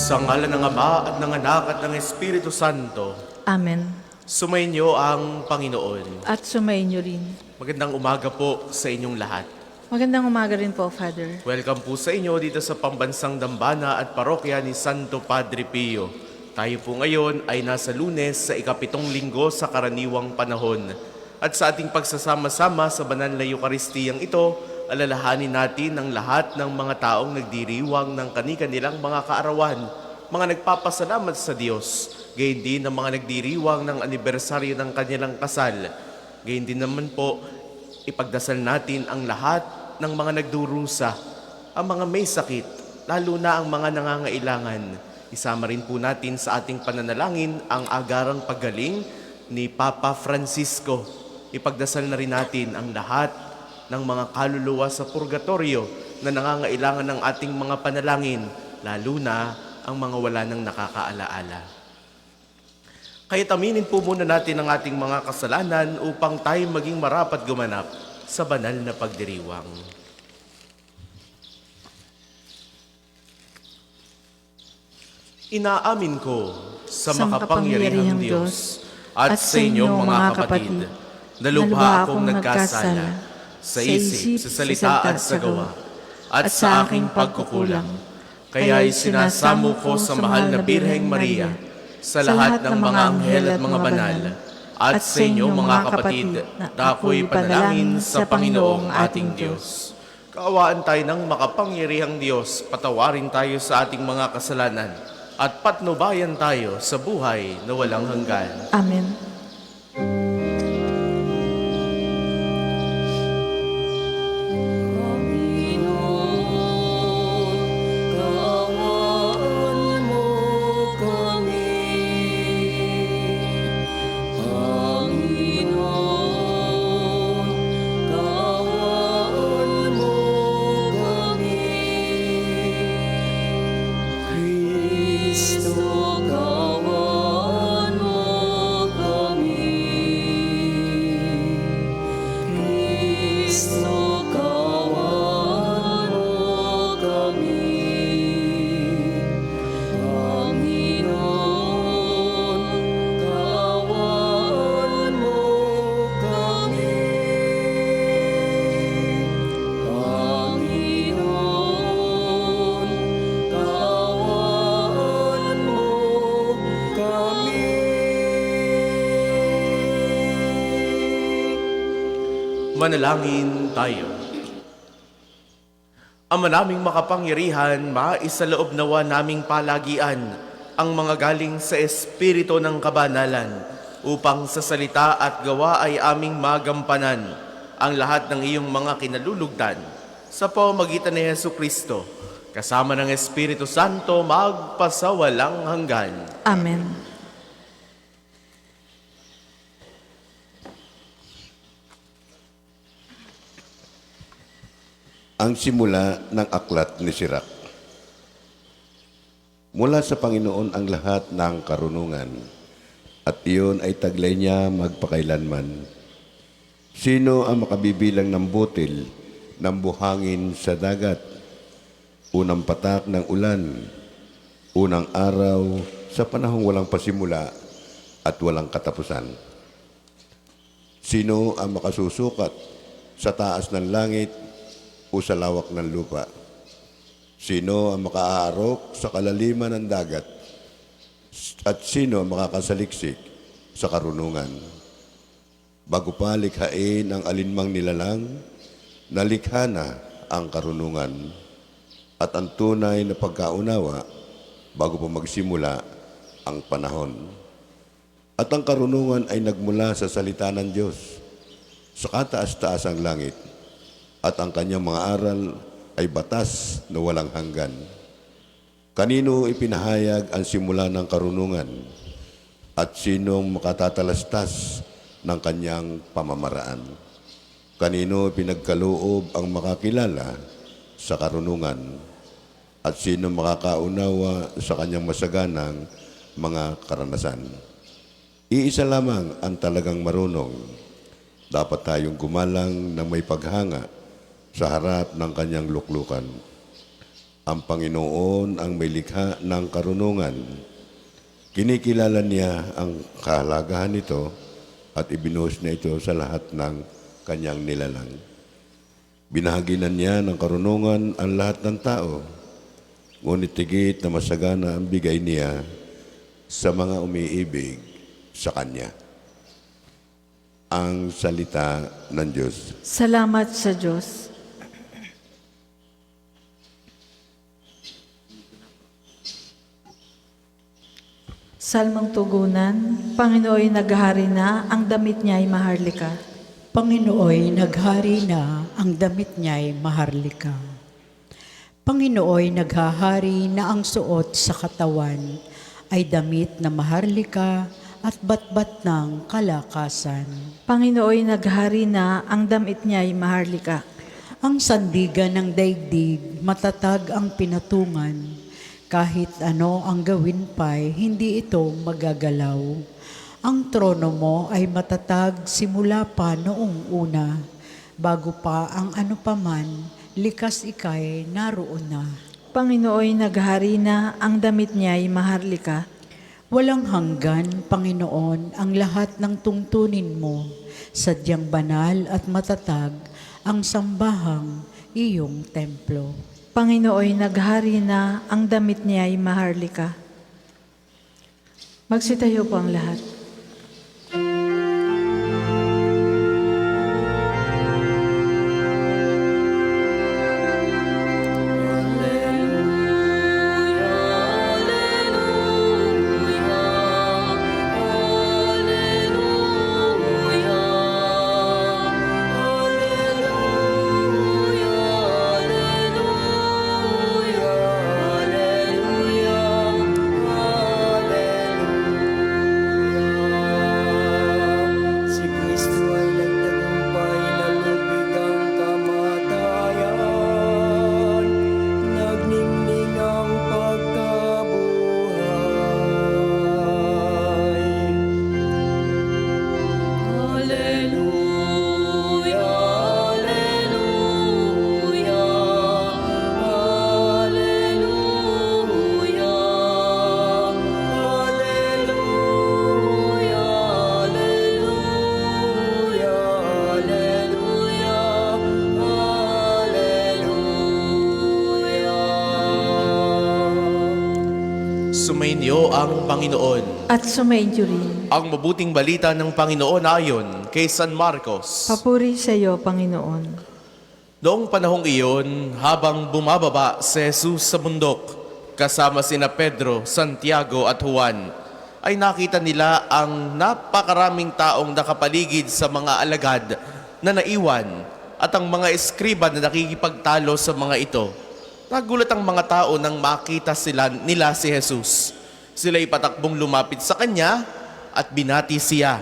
Sa ngalan ng Ama at ng Anak at ng Espiritu Santo, Amen. sumainyo ang Panginoon. At sumainyo rin. Magandang umaga po sa inyong lahat. Magandang umaga rin po, Father. Welcome po sa inyo dito sa Pambansang Dambana at Parokya ni Santo Padre Pio. Tayo po ngayon ay nasa Lunes sa ikapitong linggo sa karaniwang panahon. At sa ating pagsasama-sama sa banal na Eukaristiyang ito, alalahanin natin ang lahat ng mga taong nagdiriwang ng kani-kanilang mga kaarawan, mga nagpapasalamat sa Diyos, gayon din ang mga nagdiriwang ng anibersaryo ng kanilang kasal. Gayon din naman po, ipagdasal natin ang lahat ng mga nagdurusa, ang mga may sakit, lalo na ang mga nangangailangan. Isama rin po natin sa ating pananalangin ang agarang paggaling ni Papa Francisco. Ipagdasal na rin natin ang lahat ng mga kaluluwa sa purgatorio na nangangailangan ng ating mga panalangin, lalo na ang mga wala nang nakakaalaala. Kaya aminin po muna natin ang ating mga kasalanan upang tayo maging marapat gumanap sa banal na pagdiriwang. Inaamin ko sa makapangyarihang Diyos at sa inyong mga kapatid na lubha akong nagkasala sa isip, sa salita at sa gawa at sa aking pagkukulang. Kaya'y sinasamo ko sa mahal na Birheng Maria, sa lahat ng mga anghel at mga banal, at sa inyong mga kapatid na ako'y panalangin sa Panginoong ating Diyos. Kaawaan tayo ng makapangyarihang Diyos, patawarin tayo sa ating mga kasalanan, at patnubayan tayo sa buhay na walang hanggan. Amen. Manalangin tayo. Ama naming makapangyarihan, maisaloob nawa naming palagian ang mga galing sa Espiritu ng kabanalan upang sa salita at gawa ay aming magampanan ang lahat ng iyong mga kinalulugdan sa pamamagitan ni Jesucristo, kasama ng Espiritu Santo magpasawalang hanggan. Amen. Ang simula ng aklat ni Sirach. Mula sa Panginoon ang lahat ng karunungan, at iyon ay taglay niya magpakailanman. Sino ang makabibilang ng butil ng buhangin sa dagat, unang patak ng ulan, unang araw sa panahong walang pasimula at walang katapusan? Sino ang makasusukat sa taas ng langit o sa lawak ng lupa? Sino ang makaaarok sa kalaliman ng dagat? At sino ang makakasaliksik sa karunungan? Bago pa likhain ang alinmang nilalang, nalikha na ang karunungan at ang tunay na pagkaunawa bago pa magsimula ang panahon. At ang karunungan ay nagmula sa salita ng Diyos, sa kataas-taasang langit, at ang kanyang mga aral ay batas na walang hanggan. Kanino ipinahayag ang simula ng karunungan at sinong makatatalastas ng kanyang pamamaraan? Kanino pinagkaloob ang makakilala sa karunungan at sino makakaunawa sa kanyang masaganang mga karanasan? Iisa lamang ang talagang marunong. Dapat tayong gumalang na may paghanga sa harap ng kanyang luklukan. Ang Panginoon ang may likha ng karunungan. Kinikilala niya ang kahalagahan nito at ibinuhos niya ito sa lahat ng kanyang nilalang. Binahaginan niya ng karunungan ang lahat ng tao, ngunit tigit na masagana ang bigay niya sa mga umiibig sa Kanya. Ang salita ng Diyos. Salamat sa Diyos. Salmang tugunan, Panginooy naghahari na, ang damit niya ay maharlika. Panginooy naghari na, ang damit niya'y maharlika. Panginooy naghahari na ang suot sa katawan ay damit na maharlika at batbat ng kalakasan. Panginooy naghahari na, ang damit niya ay maharlika. Ang sandigan ng daigdig, matatag ang pinatungan. Kahit ano ang gawin pa'y hindi ito magagalaw. Ang trono mo ay matatag simula pa noong una. Bago pa ang ano paman, likas ika'y naroon na. Panginooy naghahari na, ang damit niya ay maharlika. Walang hanggan, Panginoon, ang lahat ng tungtunin mo. Sadyang banal at matatag ang sambahang iyong templo. Panginooy naghahari na, ang damit niya ay maharlika. Magsitayo po ang lahat. Si Kristo ay nagtagumpay na lubig ang kamatayan, nagningning ang pagkabuhay. Alleluia, alleluia, alleluia, alleluia, alleluia, alleluia. Sumainyo ang Panginoon. At sumainyo rin. Ang mabuting balita ng Panginoon ayon kay San Marcos. Papuri sa iyo, Panginoon. Noong panahong iyon, habang bumababa si Jesus sa bundok, kasama sina Pedro, Santiago at Juan, ay nakita nila ang napakaraming taong nakapaligid sa mga alagad na naiwan at ang mga eskriba na nakikipagtalo sa mga ito. Nagulat ang mga tao nang makita nila si Jesus. Sila'y patakbong lumapit sa kanya at binati siya.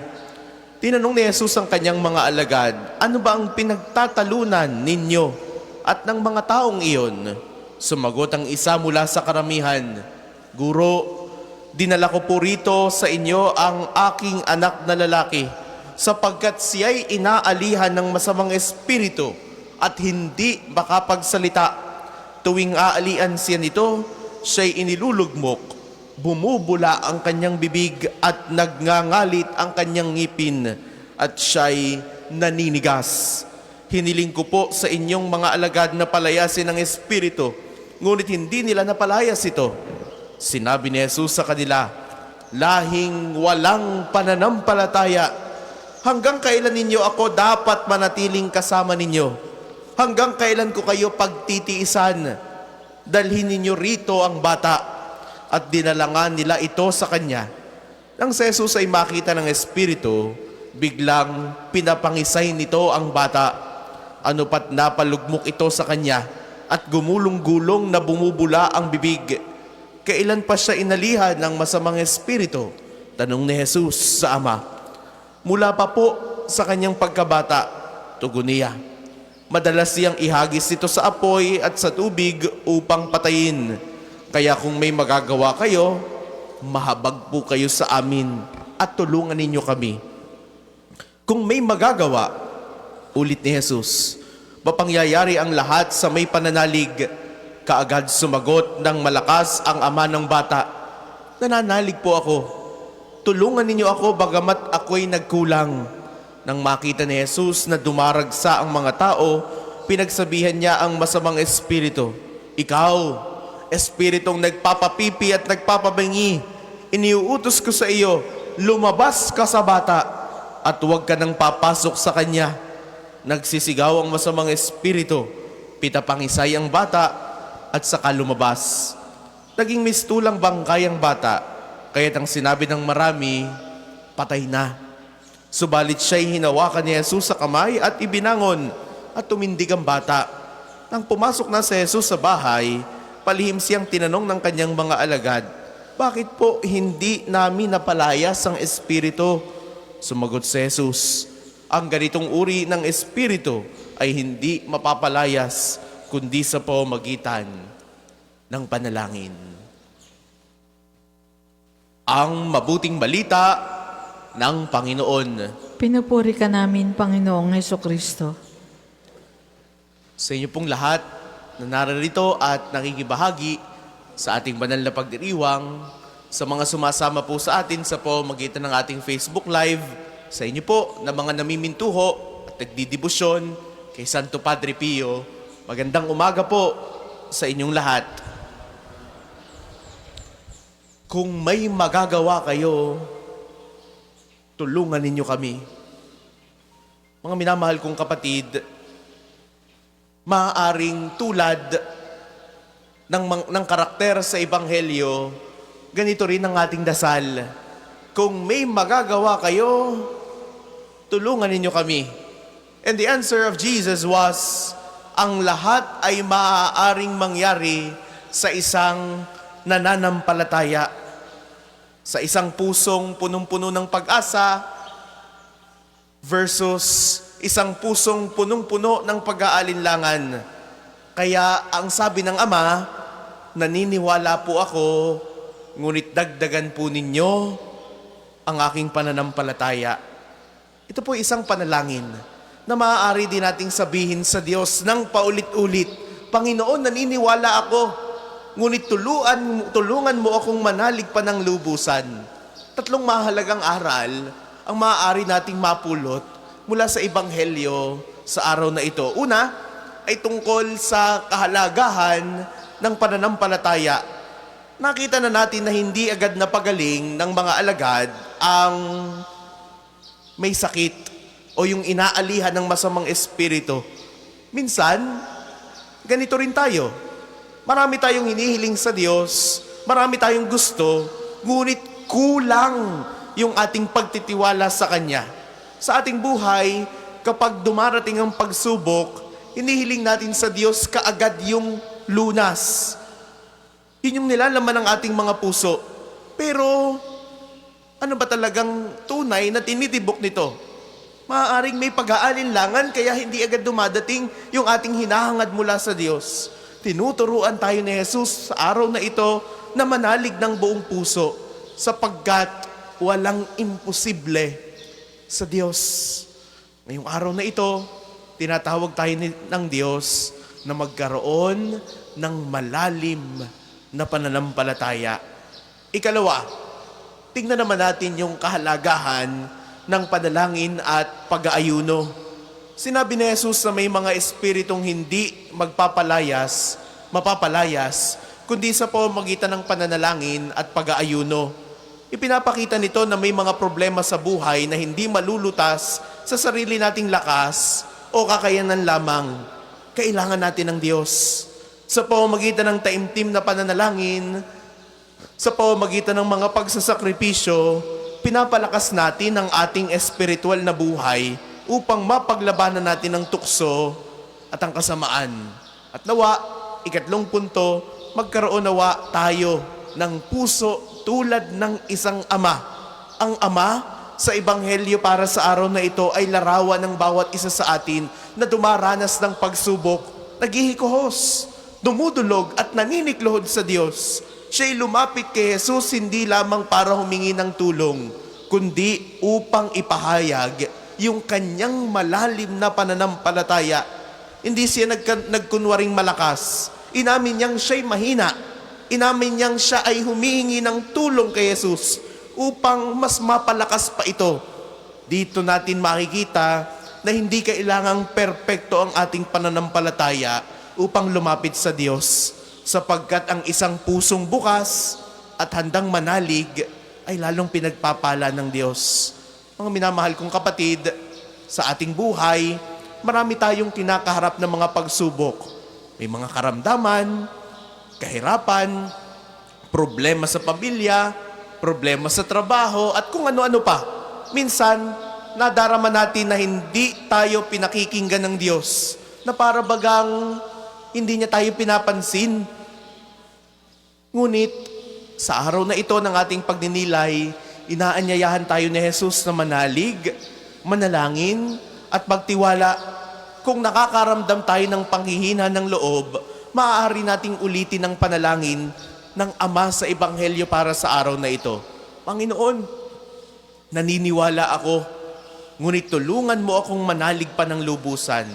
Tinanong ni Jesus ang kanyang mga alagad, ano ba ang pinagtatalunan ninyo at ng mga taong iyon? Sumagot ang isa mula sa karamihan, Guro, dinala ko po rito sa inyo ang aking anak na lalaki sapagkat siya'y inaalihan ng masamang espiritu at hindi makapagsalita. Tuwing aalian siya nito, siya'y inilulugmok. Bumubula ang kanyang bibig at nagngangalit ang kanyang ngipin at siya'y naninigas. Hiniling ko po sa inyong mga alagad na palayasin ang espiritu, ngunit hindi nila napalayas ito. Sinabi ni Jesus sa kanila, lahing walang pananampalataya. Hanggang kailan ninyo ako dapat manatiling kasama ninyo? Hanggang kailan ko kayo pagtitiisan? Dalhin ninyo rito ang bata. At dinalangan nila ito sa kanya. Nang si Jesus ay makita ng espiritu, biglang pinapangisay nito ang bata. Ano pat napalugmok ito sa kanya at gumulong-gulong na bumubula ang bibig. Kailan pa siya inalihan ng masamang espiritu? Tanong ni Jesus sa ama. Mula pa po sa kanyang pagkabata, tugon niya. Madalas siyang ihagis ito sa apoy at sa tubig upang patayin. Kaya kung may magagawa kayo, mahabag po kayo sa amin at tulungan ninyo kami. Kung may magagawa, ulit ni Jesus, mapangyayari ang lahat sa may pananalig. Kaagad sumagot ng malakas ang ama ng bata, "Nananalig po ako. Tulungan ninyo ako bagamat ako'y nagkulang." Nang makita ni Jesus na dumaragsa ang mga tao, pinagsabihan niya ang masamang espiritu, "Ikaw, espiritong nagpapapipi at nagpapabangi, iniuutos ko sa iyo, lumabas ka sa bata at huwag ka nang papasok sa kanya." Nagsisigaw ang masamang espiritu, pitapangisay ang bata at saka lumabas. Naging mistulang bangkay ang bata, kaya't ang sinabi ng marami, patay na. Subalit siya'y hinawakan ni Jesus sa kamay at ibinangon at tumindig ang bata. Nang pumasok na si Jesus sa bahay, palihim siyang tinanong ng kanyang mga alagad, "Bakit po hindi namin napalayas ang espiritu?" Sumagot si Jesus, "Ang ganitong uri ng espiritu ay hindi mapapalayas kundi sa pamamagitan ng panalangin." Ang mabuting balita ng Panginoon. Pinupuri ka namin, Panginoong Hesukristo. Sa inyo pong lahat na nararito at nakikibahagi sa ating banal na pagdiriwang, sa mga sumasama po sa atin sa pamamagitan ng ating Facebook Live, sa inyo po na mga namimintuho at nagdidibusyon kay Santo Padre Pio, magandang umaga po sa inyong lahat. Kung may magagawa kayo, tulungan ninyo kami. Mga minamahal kong kapatid, maaaring tulad ng karakter sa Ebanghelyo, ganito rin ang ating dasal. Kung may magagawa kayo, tulungan ninyo kami. And the answer of Jesus was, ang lahat ay maaaring mangyari sa isang nananampalataya, sa isang pusong punong-puno ng pag-asa versus isang pusong punong-puno ng pag-aalinlangan. Kaya ang sabi ng Ama, naniniwala po ako, ngunit dagdagan po ninyo ang aking pananampalataya. Ito po isang panalangin na maaari din nating sabihin sa Diyos ng paulit-ulit, "Panginoon, naniniwala ako, ngunit tulungan mo akong manalig pa ng lubusan." Tatlong mahalagang aral ang maaari nating mapulot mula sa Ebanghelyo sa araw na ito. Una ay tungkol sa kahalagahan ng pananampalataya. Nakita na natin na hindi agad napagaling ng mga alagad ang may sakit o yung inaalihan ng masamang espiritu. Minsan, ganito rin tayo. Marami tayong hinihiling sa Diyos, marami tayong gusto, ngunit kulang yung ating pagtitiwala sa Kanya. Sa ating buhay, kapag dumarating ang pagsubok, hinihiling natin sa Diyos kaagad yung lunas. Yun yung nilalaman ng ating mga puso. Pero, ano ba talagang tunay na tinitibok nito? Maaaring may pag-aalinlangan kaya hindi agad dumadating yung ating hinahangad mula sa Diyos. Tinuturuan tayo ni Jesus sa araw na ito na manalig ng buong puso sapagkat walang imposible sa Diyos. Ngayong araw na ito, tinatawag tayo ng Diyos na magkaroon ng malalim na pananampalataya. Ikalawa, tingnan naman natin yung kahalagahan ng panalangin at pag-aayuno. Sinabi ni Jesus na may mga espiritong hindi mapapalayas, kundi sa pamamagitan ng pananalangin at pag-aayuno. Ipinapakita nito na may mga problema sa buhay na hindi malulutas sa sarili nating lakas o kakayanan lamang. Kailangan natin ng Diyos. Sa pamamagitan ng taimtim na pananalangin, sa pamamagitan ng mga pagsasakripisyo, pinapalakas natin ang ating espiritual na buhay upang mapaglabanan natin ang tukso at ang kasamaan. At nawa, ikatlong punto, magkaroon nawa tayo ng puso tulad ng isang ama. Ang ama sa Ebanghelyo para sa araw na ito ay larawan ng bawat isa sa atin na dumaranas ng pagsubok, naghihikuhos, dumudulog at naniniklohod sa Diyos. Siya'y lumapit kay Jesus hindi lamang para humingi ng tulong, kundi upang ipahayag yung kanyang malalim na pananampalataya. Hindi siya nagkunwaring malakas. Inamin niyang siya'y mahina. Inamin niyang siya ay humihingi ng tulong kay Jesus upang mas mapalakas pa ito. Dito natin makikita na hindi kailangang perpekto ang ating pananampalataya upang lumapit sa Diyos, sapagkat ang isang pusong bukas at handang manalig ay lalong pinagpapala ng Diyos. Mga minamahal kong kapatid, sa ating buhay, marami tayong kinakaharap na mga pagsubok. May mga karamdaman, kahirapan, problema sa pamilya, problema sa trabaho, at kung ano-ano pa. Minsan, nadarama natin na hindi tayo pinakikinggan ng Diyos, na para bagang hindi niya tayo pinapansin. Ngunit, sa araw na ito ng ating pagninilay, inaanyayahan tayo ni Jesus na manalig, manalangin, at magtiwala. Kung nakakaramdam tayo ng panghihina ng loob, maaari nating ulitin ang panalangin ng Ama sa Ebanghelyo para sa araw na ito. Panginoon, naniniwala ako, ngunit tulungan mo akong manalig pa ng lubusan.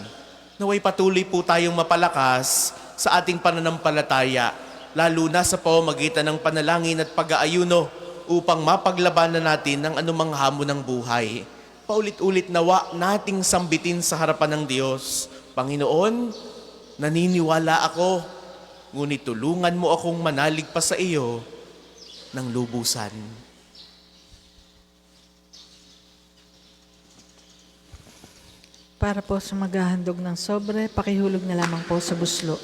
Naway patuloy po tayong mapalakas sa ating pananampalataya, lalo na sa pamamagitan ng panalangin at pag-aayuno upang mapaglabanan natin ang anumang hamon ng buhay. Paulit-ulit nawa nating sambitin sa harapan ng Diyos. Panginoon, naniniwala ako, ngunit tulungan mo akong manalig pa sa iyo ng lubusan. Para po sa maghahandog ng sobre, pakihulog na lamang po sa buslo.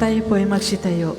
Tayo po ay magsitayo.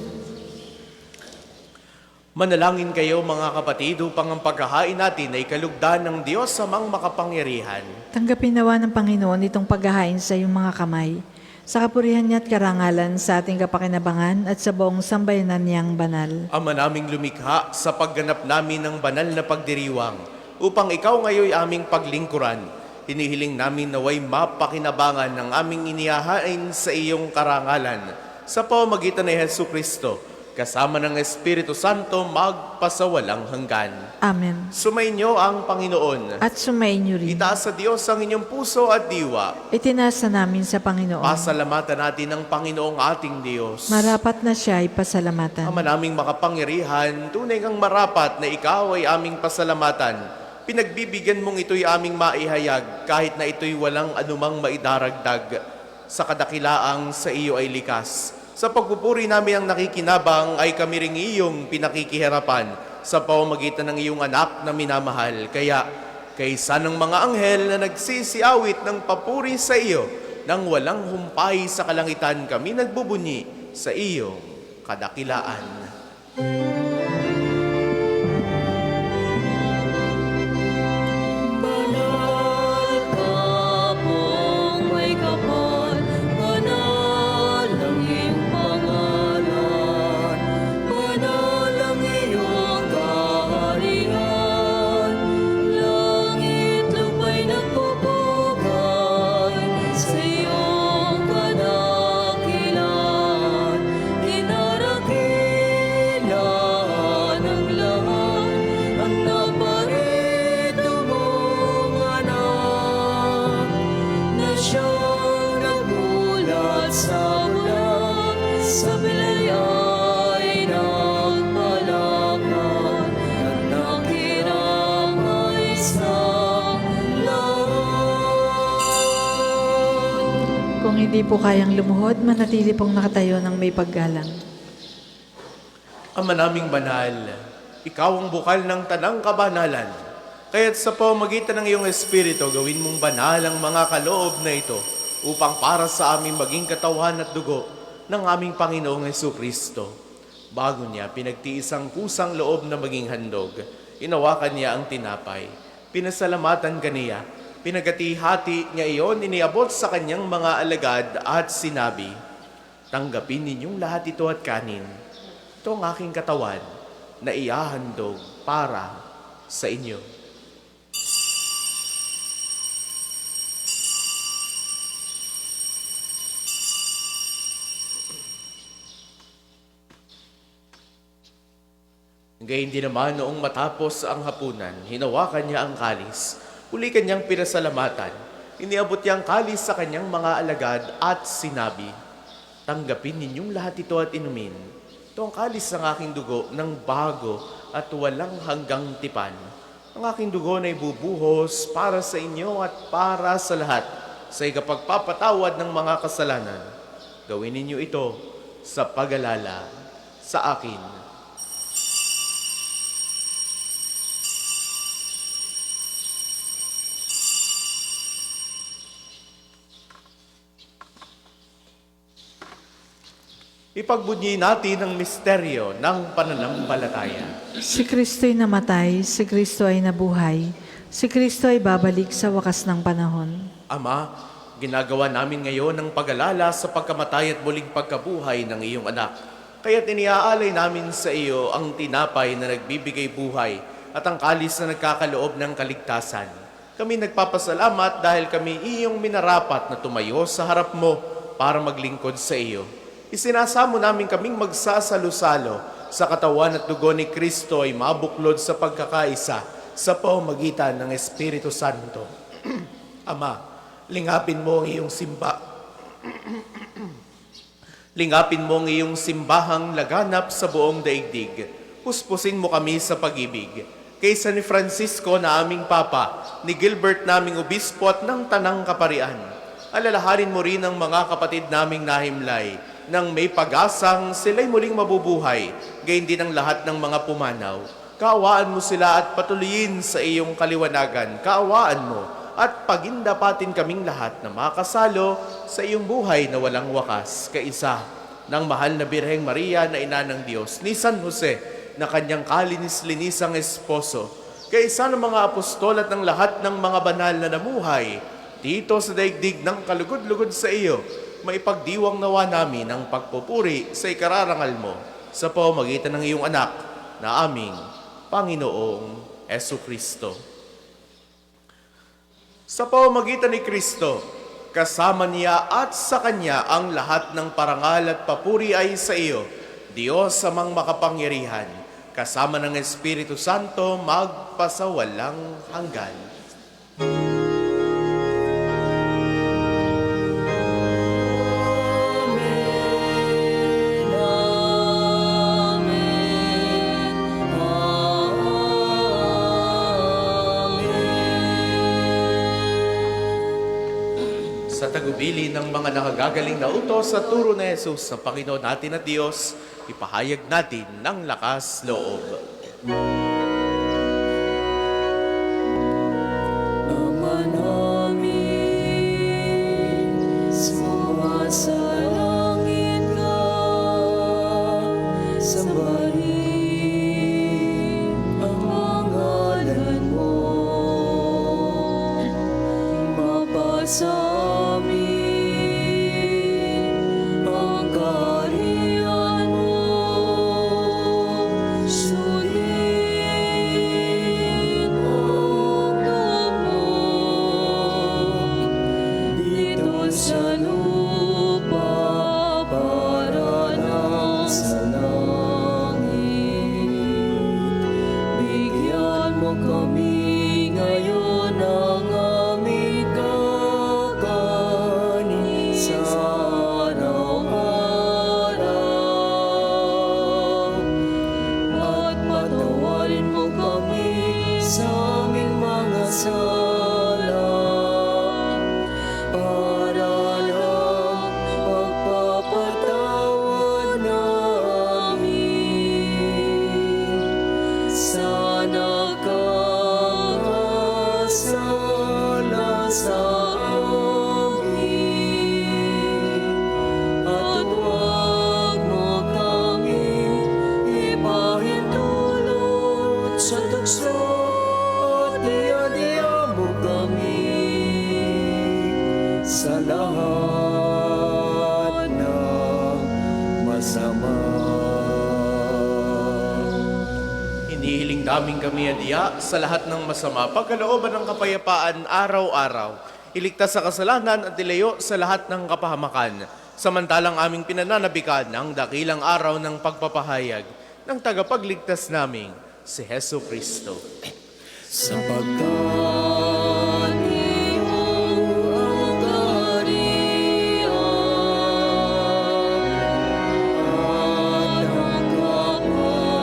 Manalangin kayo mga kapatid upang ang paghahain natin ay kalugdan ng Diyos amang makapangyarihan. Tanggapin nawa ng Panginoon itong paghahain sa iyong mga kamay, sa kapurihan niya at karangalan sa ating kapakinabangan at sa buong sambayanan niyang banal. Ama naming lumikha, sa pagganap namin ng banal na pagdiriwang, upang ikaw ngayoy aming paglingkuran, hinihiling namin naway mapakinabangan ng aming inihahain sa iyong karangalan, sa pamamagitan ni Hesu Kristo, kasama ng Espiritu Santo, magpasawalang hanggan. Amen. Sumainyo ang Panginoon. At sumainyo rin. Itaas sa Diyos ang inyong puso at diwa. Itinasa namin sa Panginoon. Pasalamatan natin ang Panginoong ating Diyos. Marapat na siya ay pasalamatan. Ama naming makapangyarihan, tunay kang marapat na ikaw ay aming pasalamatan. Pinagbibigyan mong ito'y aming maihayag, kahit na ito'y walang anumang maidaragdag. Sa kadakilaang sa iyo ay likas. Sa pagpupuri namin ang nakikinabang ay kami ring iyong pinakikihirapan sa pamamagitan ng iyong anak na minamahal. Kaya, kaysa ng mga anghel na nagsisiawit ng papuri sa iyo, nang walang humpay sa kalangitan kami nagbubunyi sa iyong kadakilaan. Kung hindi po kayang lumuhod, manatili pong nakatayo ng may paggalang. Ama naming banal, ikaw ang bukal ng tanang kabanalan. Kaya't sa pamamagitan ng iyong Espiritu, gawin mong banal ang mga kaloob na ito upang para sa aming maging katawan at dugo ng aming Panginoong Jesucristo. Bago niya pinagtiis ang kusang loob na maging handog, inawakan niya ang tinapay. Pinasalamatan kaniya, pinagati-hati niya iyon, iniabot sa kanyang mga alagad at sinabi, "Tanggapin ninyong lahat ito at kanin. Ito ang aking katawan na ihahandog para sa inyo." Gayun din naman noong matapos ang hapunan, hinawakan niya ang kalis. Uli kanyang pinasalamatan. Iniabot niya ang kalis sa kanyang mga alagad at sinabi, "Tanggapin ninyong lahat ito at inumin. Ito ang kalis ng aking dugo ng bago at walang hanggang tipan. Ang aking dugo na ibubuhos para sa inyo at para sa lahat sa ikapagpapatawad ng mga kasalanan. Gawin ninyo ito sa pag-alala sa akin." Ipagbunyi natin ang misteryo ng pananampalataya. Si Kristo'y namatay, si Kristo ay nabuhay, si Kristo ay babalik sa wakas ng panahon. Ama, ginagawa namin ngayon ang pag-alala sa pagkamatay at muling pagkabuhay ng iyong anak. Kaya't iniaalay namin sa iyo ang tinapay na nagbibigay buhay at ang kalis na nagkakaloob ng kaligtasan. Kami nagpapasalamat dahil kami iyong minarapat na tumayo sa harap mo para maglingkod sa iyo. Isinasamo namin kaming magsasalo-salo sa katawan at dugo ni Kristo ay mabuklod sa pagkakaisa sa pamamagitan ng Espiritu Santo. Ama, lingapin mo ang iyong Lingapin mo ang iyong simbahang laganap sa buong daigdig. Puspusin mo kami sa pag-ibig. Kaysa ni Francisco na aming Papa, ni Gilbert naming Obispo at ng Tanang Kaparian. Alalahanin mo rin ang mga kapatid naming nahimlay, nang may pag-asang sila'y muling mabubuhay, gayon din ang lahat ng mga pumanaw. Kaawaan mo sila at patuloyin sa iyong kaliwanagan. Kaawaan mo at pagindapatin kaming lahat na makasalo sa iyong buhay na walang wakas. Kaisa ng mahal na Birheng Maria na ina ng Diyos, ni San Jose na kanyang kalinis-linisang esposo, kaisa ng mga apostol at ng lahat ng mga banal na namuhay dito sa daigdig ng kalugod-lugod sa iyo, maipagdiwang nawa namin ang pagpupuri sa ikararangal mo sa pamamagitan ng iyong anak na aming Panginoong Jesucristo. Sa pamamagitan ni Kristo, kasama niya at sa Kanya ang lahat ng parangal at papuri ay sa iyo, Diyos amang makapangyarihan, kasama ng Espiritu Santo magpasawalang hanggan. Sa tagubili ng mga nakagagaling na utos sa turo ni Jesus sa Panginoon natin at Diyos, ipahayag natin ng lakas loob. Ama namin, sumasalangit ka, sambahin ang ngalan mo, mapasa sa lupa para lang sa langit. Bigyan mo kami ngayon ng aming kakanin sa araw-araw. At patawarin mo kami sa aming mga sala para lang Daming kami adiya sa lahat ng masama, pagkalooban ng kapayapaan araw-araw. Iligtas sa kasalanan at ilayo sa lahat ng kapahamakan. Samantalang aming pinananabikan ang dakilang araw ng pagpapahayag ng tagapagligtas naming si Hesu Kristo. Sapagkat iyong ang kaharian at ang kapurihan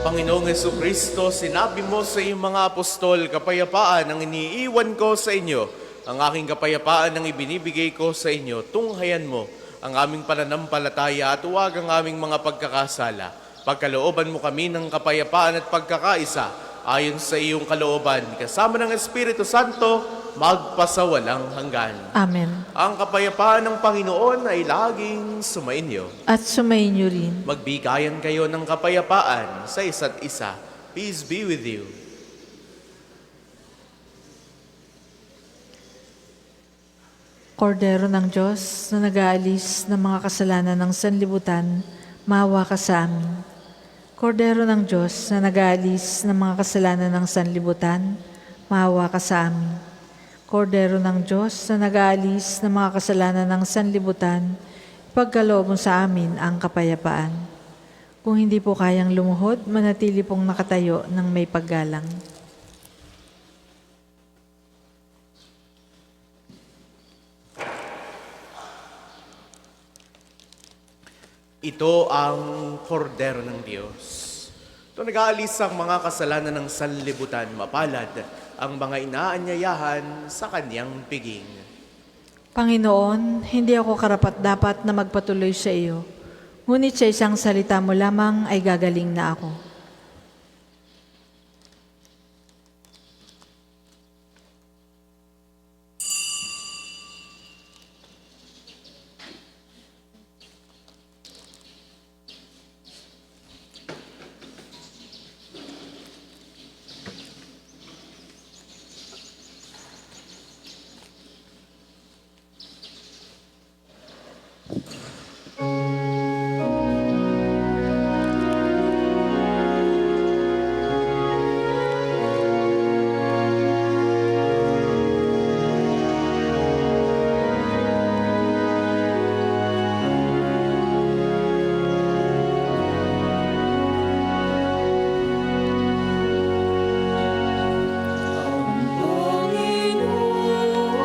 Panginoong Hesu Kristo, sinabi mo sa iyong mga apostol, kapayapaan ang iniiwan ko sa inyo. Ang aking kapayapaan ang ibinibigay ko sa inyo. Tunghayan mo ang aming pananampalataya at huwag ang aming mga pagkakasala. Pagkalooban mo kami ng kapayapaan at pagkakaisa ayon sa iyong kalooban. Kasama ng Espiritu Santo, magpasawalang hanggan. Amen. Ang kapayapaan ng Panginoon ay laging sumainyo. At sumainyo rin. Magbigayan kayo ng kapayapaan sa isa't isa. Peace be with you. Kordero ng Diyos na nag-aalis ng mga kasalanan ng sanlibutan, maawa ka sa amin. Kordero ng Diyos na nag-aalis ng mga kasalanan ng sanlibutan, maawa ka sa amin. Kordero ng Diyos na nag-aalis ng mga kasalanan ng sanlibutan, ipagkaloob mo sa amin ang kapayapaan. Kung hindi po kayang lumuhod, manatili pong nakatayo ng may paggalang. Ito ang kordero ng Diyos. Ito nag-aalis ang mga kasalanan ng sanlibutan, mapalad ang mga inaanyayahan sa kanyang piging. Panginoon, hindi ako karapat-dapat na magpatuloy sa iyo, ngunit sa isang salita mo lamang ay gagaling na ako.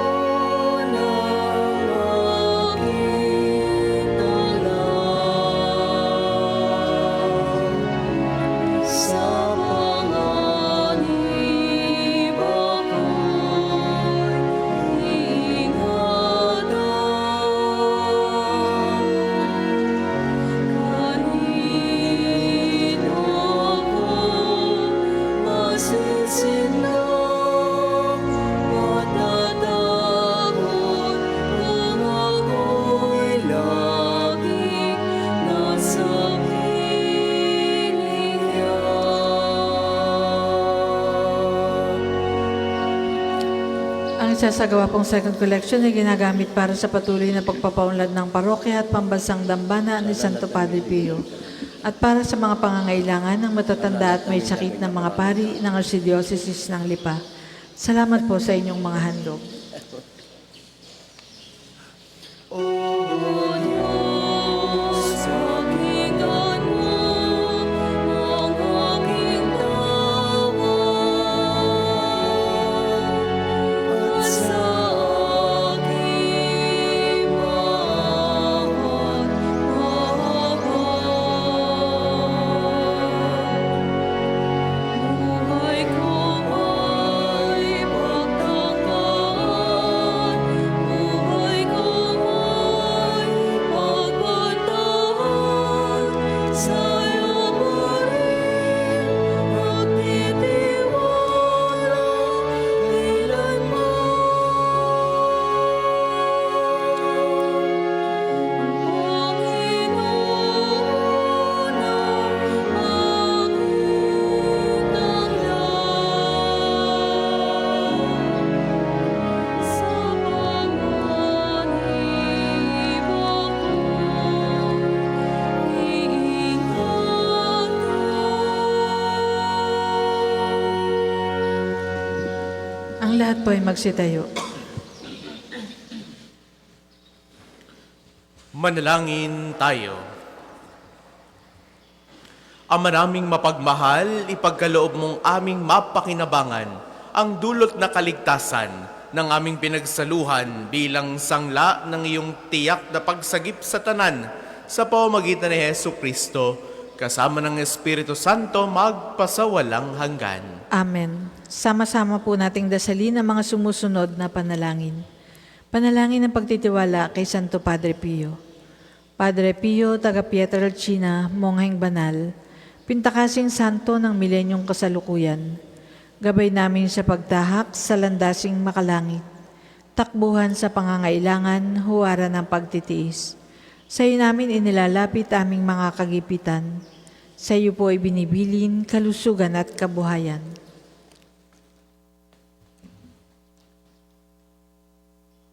Panginoon ang aking dala. Sa panganib ako'y ingatan. Kahit ako masisindak, matatakot kung ako'y laging nasa piling niya. Ang isasagawa pong second collection ay ginagamit para sa patuloy na pagpapaunlad ng parokya at pambansang dambana ni Santo Padre Pio at para sa mga pangangailangan ng matatanda at may sakit ng mga pari ng Archdiocese ng Lipa. Salamat po sa inyong mga handog. O Diyos, pakinggan mo ang aking tawag at sa aking mahal. Buhay ko ay pagtanggap lahat po ay magsitayo. Manalangin tayo. Ama naming mapagmahal, ipagkaloob mong aming mapakinabangan ang dulot na kaligtasan ng aming pinagsaluhan bilang sangla ng iyong tiyak na pagsagip sa tanan sa pamamagitan ni Hesu Kristo, kasama ng Espiritu Santo magpasawalang hanggan. Amen. Sama-sama po nating dasalin ang mga sumusunod na panalangin. Panalangin ng pagtitiwala kay Santo Padre Pio. Padre Pio, taga Pietrelcina, Mongheng Banal, pintakasing santo ng milenyong kasalukuyan, gabay namin sa pagtahak sa landasing makalangit, takbuhan sa pangangailangan, huwaran ng pagtitiis. Sa iyo namin inilalapit aming mga kagipitan. Sa iyo po ay binibilin, kalusugan at kabuhayan.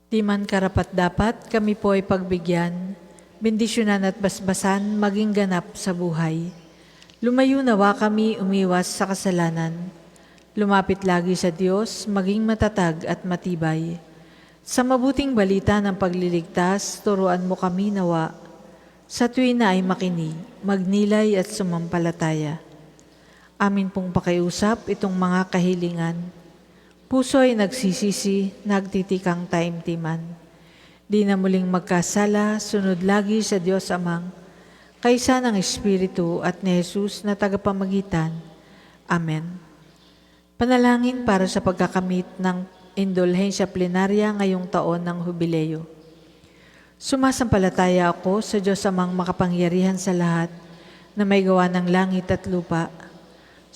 Di man karapat-dapat, kami po ay pagbigyan, bendisyonan at basbasan, maging ganap sa buhay. Lumayo nawa kami umiwas sa kasalanan. Lumapit lagi sa Diyos, maging matatag at matibay. Sa mabuting balita ng pagliligtas, turuan mo kami nawa. Sa tuwin na ay makinig, magnilay at sumampalataya. Amin pong pakiusap itong mga kahilingan. Puso ay nagsisisi, nagtitikang taimtiman. Di na muling magkasala, sunod lagi sa Diyos Amang, kaysa ng Espiritu at ni Jesus na tagapamagitan. Amen. Panalangin para sa pagkakamit ng indulhensya plenarya ngayong taon ng Hubileo. Sumasampalataya ako sa Diyos Amang makapangyarihan sa lahat na may gawa ng langit at lupa.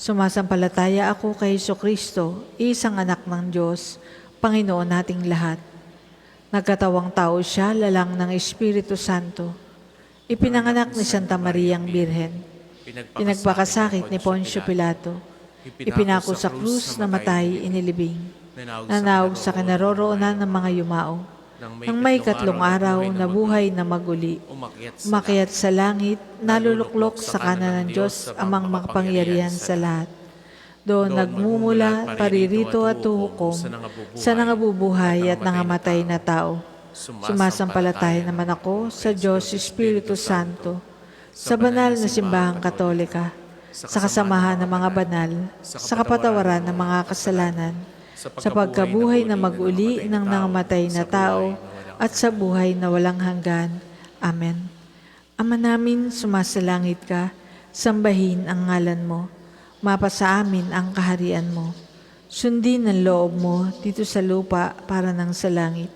Sumasampalataya ako kay Jesucristo, isang anak ng Diyos, Panginoon nating lahat. Nagkatawang tao siya, lalang ng Espiritu Santo. Ipinanganak ni Santa Mariang Birhen. Pinagpakasakit ni Poncio Pilato. Ipinako sa krus, namatay, inilibing. Nanawag sa kinaroroonan ng mga yumao. Nang may katlong araw, nabuhay na maguli. Umakyat sa langit, naluluklok sa kanan ng Diyos, amang makapangyarihan sa lahat. Doon nagmumula, paririto at huhukom sa nangabubuhay at nangamatay na tao. Sumasampalataya naman ako sa Diyos Espiritu Santo, sa banal na simbahang katolika, sa kasamahan ng mga banal, sa kapatawaran ng mga kasalanan, sa pagkabuhay na mag-uli ng nangamatay na tao, at sa buhay na walang hanggan. Amen. Ama namin, sumasalangit ka, sambahin ang ngalan mo. Mapasa amin ang kaharian mo. Sundin ang loob mo dito sa lupa para nang sa langit.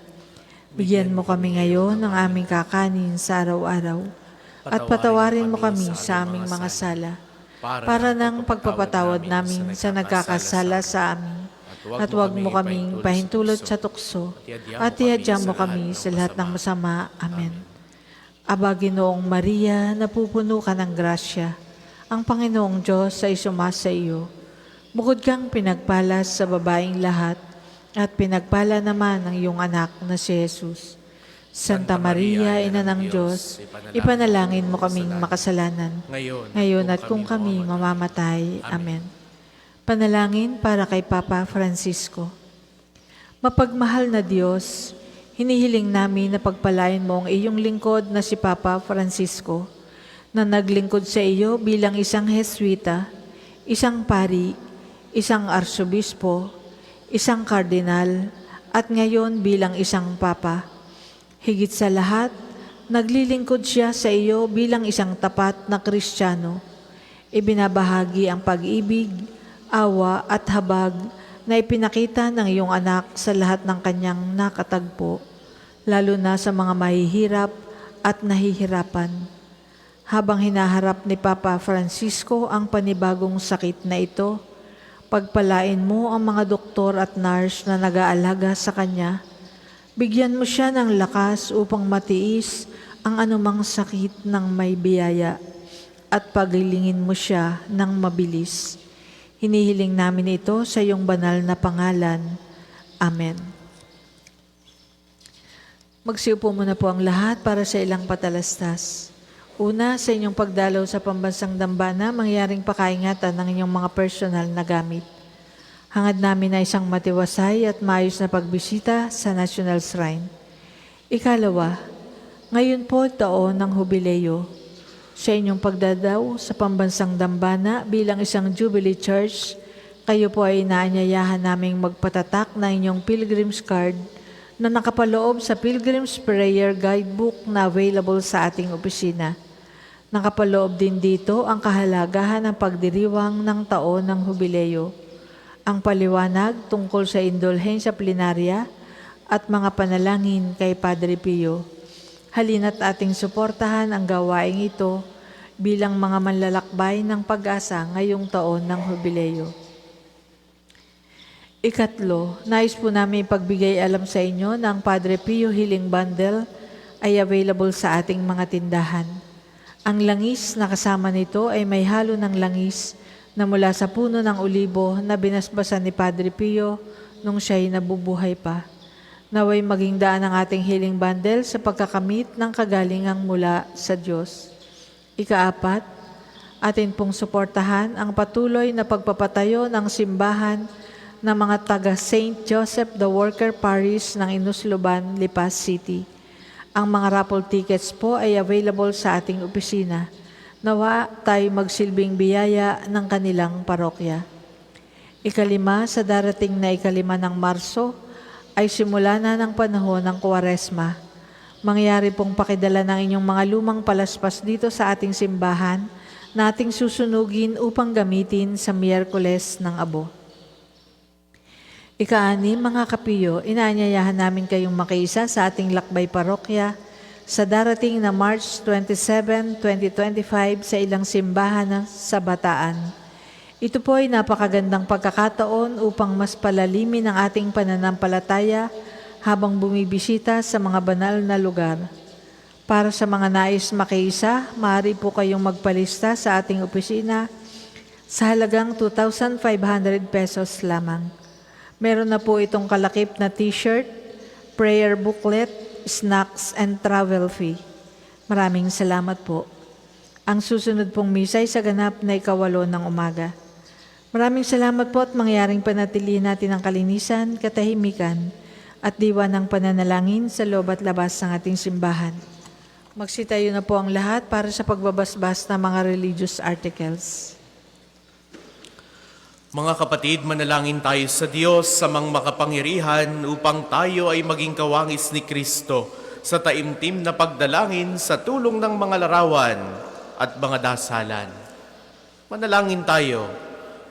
Bigyan mo kami ngayon ng aming kakanin sa araw-araw, at patawarin mo kami sa aming mga sala, para nang pagpapatawad namin sa nagkakasala sa amin. At huwag mo kaming pahintulot sa tukso, at ihadyan mo kami sa lahat ng masama. Amen. Aba, Ginoong Maria, napupuno ka ng grasya. Ang Panginoong Diyos ay sumasa iyo. Bukod kang pinagpala sa babaeng lahat, at pinagpala naman ang iyong anak na si Jesus. Santa Maria, Ina ng Diyos, ipanalangin mo kaming makasalanan, ngayon at kung kami mamamatay. Amen. Panalangin para kay Papa Francisco. Mapagmahal na Diyos, hinihiling namin na pagpalain mo ang iyong lingkod na si Papa Francisco, na naglingkod sa iyo bilang isang Jesuita, isang pari, isang arsobispo, isang kardinal, at ngayon bilang isang papa. Higit sa lahat, naglilingkod siya sa iyo bilang isang tapat na Kristiyano. Ibinabahagi ang pag-ibig, awa at habag na ipinakita ng iyong anak sa lahat ng kanyang nakatagpo, lalo na sa mga mahihirap at nahihirapan. Habang hinaharap ni Papa Francisco ang panibagong sakit na ito, pagpalain mo ang mga doktor at nurse na nag-aalaga sa kanya. Bigyan mo siya ng lakas upang matiis ang anumang sakit ng may biyaya, at paglilingin mo siya ng mabilis. Hinihiling namin ito sa iyong banal na pangalan. Amen. Magsiupo muna po ang lahat para sa ilang patalastas. Una, sa inyong pagdalaw sa pambansang dambana, mangyaring pakaingatan ng inyong mga personal na gamit. Hangad namin na isang matiwasay at maayos na pagbisita sa National Shrine. Ikalawa, ngayon po taon ng Hubileo. Sa inyong pagdadaw sa pambansang dambana bilang isang Jubilee Church, kayo po ay inaanyayahan naming magpatatak ng inyong Pilgrim's Card na nakapaloob sa Pilgrim's Prayer Guidebook na available sa ating opisina. Nakapaloob din dito ang kahalagahan ng pagdiriwang ng taon ng Hubileo, ang paliwanag tungkol sa indulhensya plenarya at mga panalangin kay Padre Pio. Halina't ating suportahan ang gawaing ito bilang mga manlalakbay ng pag-asa ngayong taon ng Hubileo. Ikatlo, nais po namin ipagbigay alam sa inyo na ang Padre Pio Healing Bundle ay available sa ating mga tindahan. Ang langis na kasama nito ay may halo ng langis na mula sa puno ng olibo na binasbasan ni Padre Pio nung siya'y nabubuhay pa. Naway maging daan ang ating healing bundle sa pagkakamit ng kagalingang mula sa Diyos. Ikaapat, atin pong suportahan ang patuloy na pagpapatayo ng simbahan ng mga taga St. Joseph the Worker Parish ng Inusluban, Lipas City. Ang mga raffle tickets po ay available sa ating opisina. Nawa tayo magsilbing biyaya ng kanilang parokya. Ikalima, sa darating na ikalima ng Marso, ay simula na ng panahon ng Kwaresma. Mangyari pong pakidala ng inyong mga lumang palaspas dito sa ating simbahan na ating susunugin upang gamitin sa Miyerkules ng Abo. Ika-6, mga kapiyo, inaanyayahan namin kayong makiisa sa ating lakbay parokya sa darating na March 27, 2025 sa ilang simbahan sa Bataan. Ito po ay napakagandang pagkakataon upang mas palalimin ang ating pananampalataya habang bumibisita sa mga banal na lugar. Para sa mga nais makiisa, maaari po kayong magpalista sa ating opisina sa halagang 2,500 pesos lamang. Meron na po itong kalakip na t-shirt, prayer booklet, snacks, and travel fee. Maraming salamat po. Ang susunod pong misa ay sa ganap na 8:08 ng umaga. Maraming salamat po at mangyaring panatilihin natin ang kalinisan, katahimikan, at diwa ng pananalangin sa loob at labas ng ating simbahan. Magsitayo na po ang lahat para sa pagbabasbas ng mga religious articles. Mga kapatid, manalangin tayo sa Diyos sa mga makapangyarihan upang tayo ay maging kawangis ni Kristo sa taimtim na pagdalangin sa tulong ng mga larawan at mga dasalan. Manalangin tayo.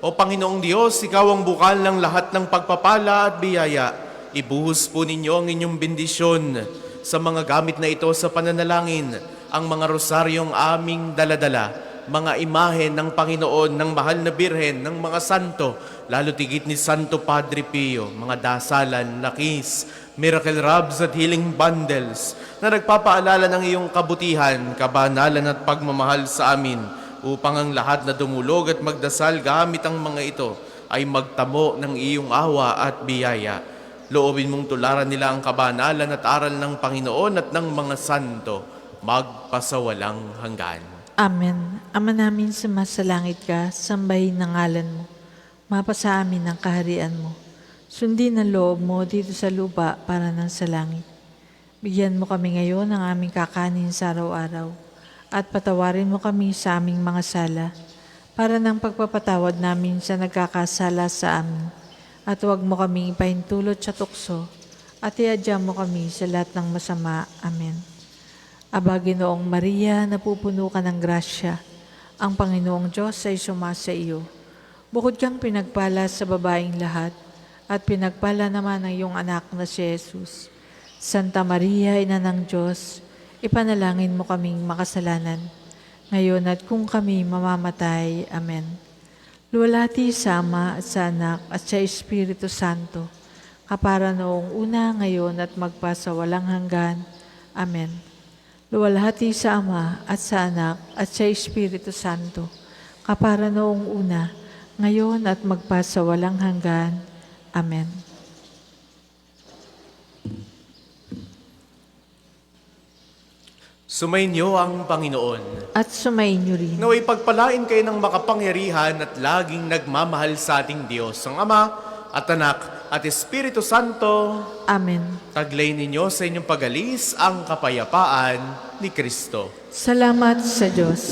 O Panginoong Diyos, Ikaw ang bukal ng lahat ng pagpapala at biyaya. Ibuhos po ninyo ang inyong bendisyon sa mga gamit na ito sa pananalangin, ang mga rosaryong aming daladala, mga imahen ng Panginoon, ng mahal na birhen, ng mga santo, lalo tigit ni Santo Padre Pio, mga dasalan, nakis, miracle robs at healing bundles na nagpapaalala ng iyong kabutihan, kabanalan at pagmamahal sa amin, upang ang lahat na dumulog at magdasal gamit ang mga ito ay magtamo ng iyong awa at biyaya. Loobin mong tularan nila ang kabanalan at aral ng Panginoon at ng mga santo, magpasawalang hanggan. Amen. Ama namin sumasalangit ka, sambahin ng ngalan mo. Mapasa amin ang kaharian mo. Sundin ang loob mo dito sa lupa para ng sa langit. Bigyan mo kami ngayon ng aming kakanin sa araw-araw. At patawarin mo kami sa aming mga sala, para ng pagpapatawad namin sa nagkakasala sa amin. At huwag mo kaming ipahintulot sa tukso, at iadya mo kami sa lahat ng masama. Amen. Aba, Ginoong Maria, napupuno ka ng grasya. Ang Panginoong Diyos ay sumasa iyo. Bukod kang pinagpala sa babaeng lahat, at pinagpala naman ang iyong anak na si Jesus. Santa Maria, Ina ng Diyos, ipanalangin mo kaming makasalanan, ngayon at kung kami mamamatay. Amen. Luwalhati sa Ama at sa Anak at sa Espiritu Santo, kapara noong una, ngayon at magpasawalang hanggan. Amen. Luwalhati sa Ama at sa Anak at sa Espiritu Santo, kapara noong una, ngayon at magpasawalang hanggan. Amen. Sumainyo ang Panginoon. At sumainyo rin. Naway pagpalain kayo ng makapangyarihan at laging nagmamahal sa ating Diyos, ang Ama at Anak, at Espiritu Santo, Amen. taglay ninyo sa inyong pag-alis ang kapayapaan ni Kristo. Salamat sa Diyos.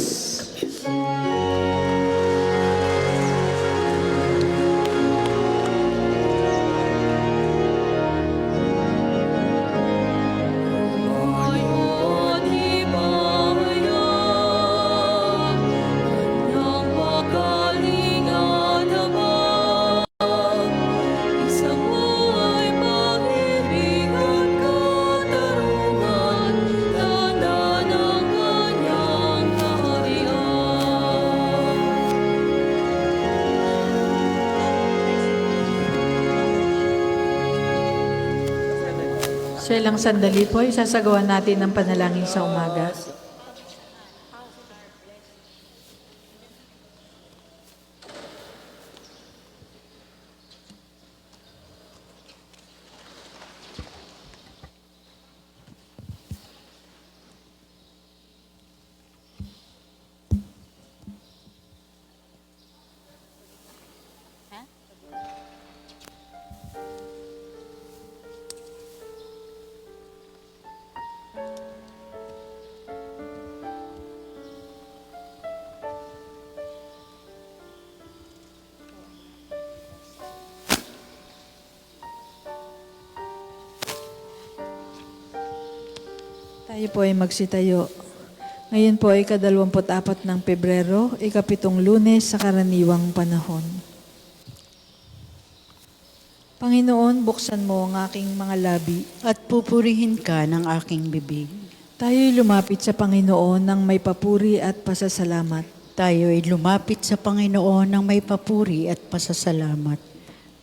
Ngayon ibayan ng pagkalinga naman, isang buhay pag-ibig at katarungan, tanda ng kanyang kaharian. Sa ilang sandali po, isasagawa natin ang panalangin sa umaga. Tayo po ay magsitayo. Ngayon po ay 24 ng Pebrero, 7 Lunes sa karaniwang panahon. Panginoon, buksan mo ang aking mga labi. At pupurihin ka ng aking bibig. Tayo'y lumapit sa Panginoon ng may papuri at pasasalamat. Tayo ay lumapit sa Panginoon ng may papuri at pasasalamat.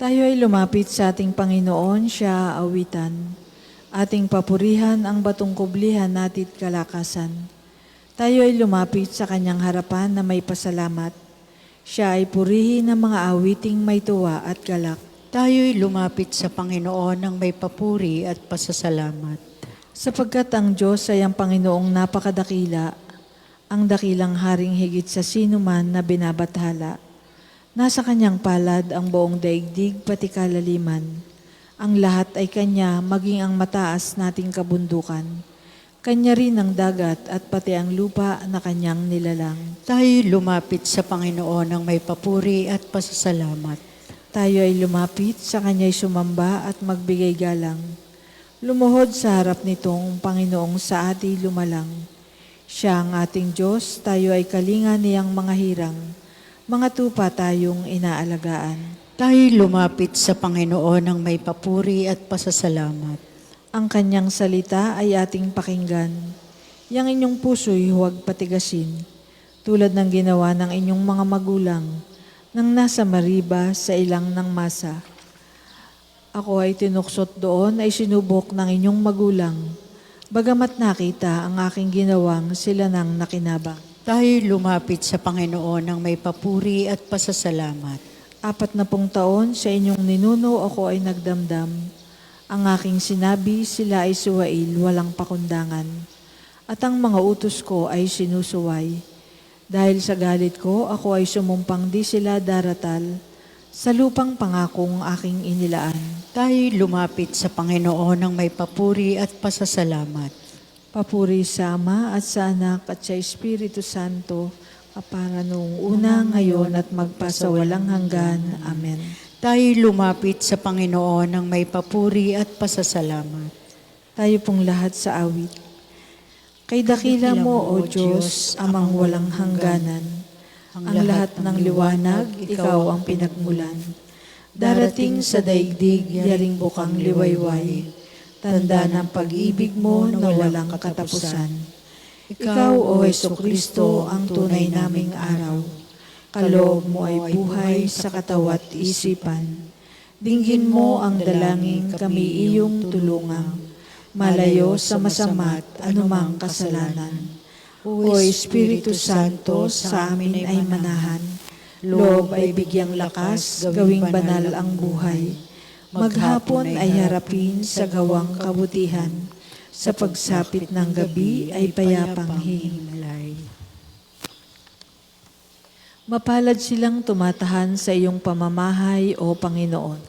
Tayo ay lumapit sa ating Panginoon, siya awitan. Ating papurihan ang batong kublihan natit kalakasan. Tayo ay lumapit sa kanyang harapan na may pasalamat. Siya ay purihin ng mga awiting may tuwa at galak. Tayo'y lumapit sa Panginoon ng may papuri at pasasalamat. Sapagkat ang Diyos ay ang Panginoong napakadakila, ang dakilang haring higit sa sino man na binabathala. Nasa kanyang palad ang buong daigdig pati kalaliman. Ang lahat ay Kanya, maging ang mataas nating kabundukan. Kanya rin ang dagat at pati ang lupa na Kanyang nilalang. Tayo'y lumapit sa Panginoon ng may papuri at pasasalamat. Tayo ay lumapit, sa Kanya'y sumamba at magbigay galang. Lumuhod sa harap nitong Panginoong sa ati lumalang. Siya ang ating Diyos, tayo ay kalinga niyang mga hirang. Mga tupa tayong inaalagaan. Tayo'y lumapit sa Panginoon ng may papuri at pasasalamat. Ang Kanyang salita ay ating pakinggan. Yang inyong puso'y huwag patigasin, tulad ng ginawa ng inyong mga magulang, nang nasa Mariba sa ilang ng masa. Ako ay tinuksot doon ay sinubok ng inyong magulang, bagamat nakita ang aking ginawang sila nang nakinabang. Tayo'y lumapit sa Panginoon ng may papuri at pasasalamat. 40 taon sa inyong ninuno ako ay nagdamdam. Ang aking sinabi, sila ay suwail, walang pakundangan. At ang mga utos ko ay sinusuway. Dahil sa galit ko, ako ay sumumpang di sila daratal sa lupang pangakong aking inilaan. Tayo'y lumapit sa Panginoon ng may papuri at pasasalamat. Papuri sa Ama at sa Anak at sa Espiritu Santo, para noong una, ngayon at magpasawalang hanggan. Amen. Tayo'y lumapit sa Panginoon ng may papuri at pasasalamat. Tayo pong lahat sa awit. Kay dakila mo, O Diyos, amang walang hangganan. Ang lahat ng liwanag, ikaw ang pinagmulan. Darating sa daigdig, yaring bukang liwayway. Tanda ng pag-ibig mo na walang katapusan. Ikaw, O Jesucristo, ang tunay naming araw. Kaloob mo ay buhay sa katawat isipan. Dinggin mo ang dalangin kami iyong tulungang. Malayo sa masama't anumang kasalanan. O Espiritu Santo, sa amin ay manahan. Loob ay bigyang lakas, gawing banal ang buhay. Maghapon ay harapin sa gawang kabutihan. Sa pagsapit ng gabi ay payapang hihimlay. Mapalad silang tumatahan sa iyong pamamahay, O Panginoon.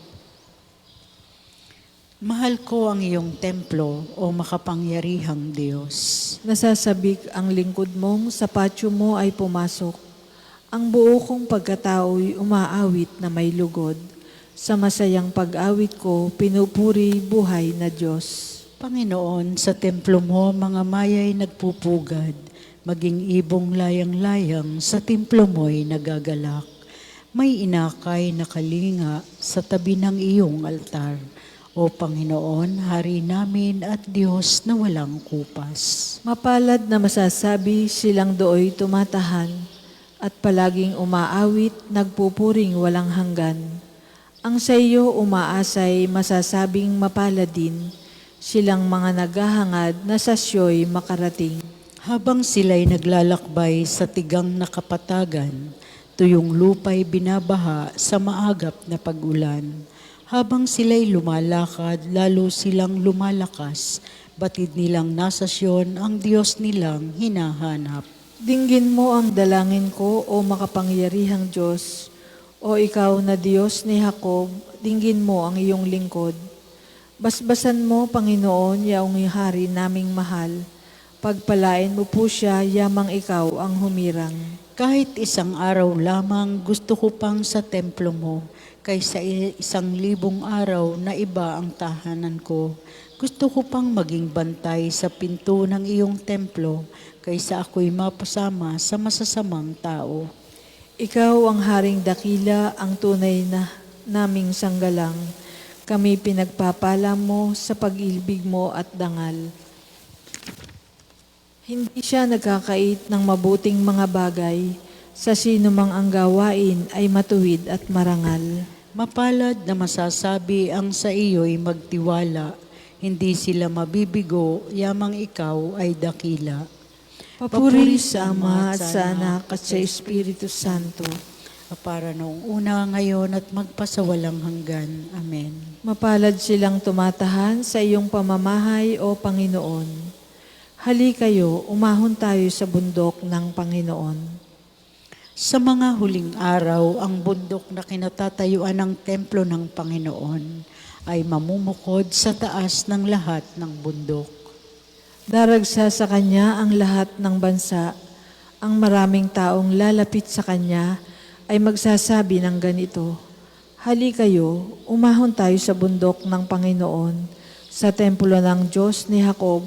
Mahal ko ang iyong templo, o makapangyarihang Diyos. Nasasabik ang lingkod mong sa patio mo ay pumasok. Ang buo kong pagkatao'y umaawit na may lugod. Sa masayang pag-awit ko, pinupuri buhay na Diyos. Panginoon, sa templo mo mga maya'y nagpupugad, maging ibong layang-layang sa templo mo'y nagagalak. May inakay na kalinga sa tabi ng iyong altar. O Panginoon, Hari namin at Diyos na walang kupas. Mapalad na masasabi silang dooy tumatahan at palaging umaawit, nagpupuring walang hanggan. Ang sa iyo umaasay masasabing mapalad din, silang mga naghahangad na sa siyo'y makarating. Habang sila'y naglalakbay sa tigang na kapatagan, tuyong lupa'y binabaha sa maagap na pag-ulan. Habang sila'y lumalakad, lalo silang lumalakas, batid nilang nasa Siyon ang Diyos nilang hinahanap. Dinggin mo ang dalangin ko, o makapangyarihang Diyos, o ikaw na Diyos ni Jacob, dinggin mo ang iyong lingkod. Basbasan mo, Panginoon, yaong hari naming mahal. Pagpalain mo po siya, yamang ikaw ang humirang. Kahit isang araw lamang, gusto ko pang sa templo mo, kaysa 1,000 araw na iba ang tahanan ko. Gusto ko pang maging bantay sa pinto ng iyong templo, kaysa ako'y mapasama sa masasamang tao. Ikaw ang haring dakila, ang tunay na naming sanggalang. Kami pinagpapala mo sa pag-ibig mo at dangal. Hindi siya nagkakait ng mabuting mga bagay. Sa sino mang ang gawain ay matuwid at marangal. Mapalad na masasabi ang sa iyo'y magtiwala, hindi sila mabibigo, yamang ikaw ay dakila. Papuri sa Ama at sa Anak at sa Espiritu Santo. Para noong una, ngayon at magpasawalang hanggan. Amen. Mapalad silang tumatahan sa iyong pamamahay, O Panginoon. Hali kayo, umahon tayo sa bundok ng Panginoon. Sa mga huling araw, ang bundok na kinatatayuan ng templo ng Panginoon ay mamumukod sa taas ng lahat ng bundok. Daragsa sa Kanya ang lahat ng bansa. Ang maraming taong lalapit sa Kanya ay magsasabi ng ganito, Hali kayo, umahon tayo sa bundok ng Panginoon, sa templo ng Diyos ni Jacob,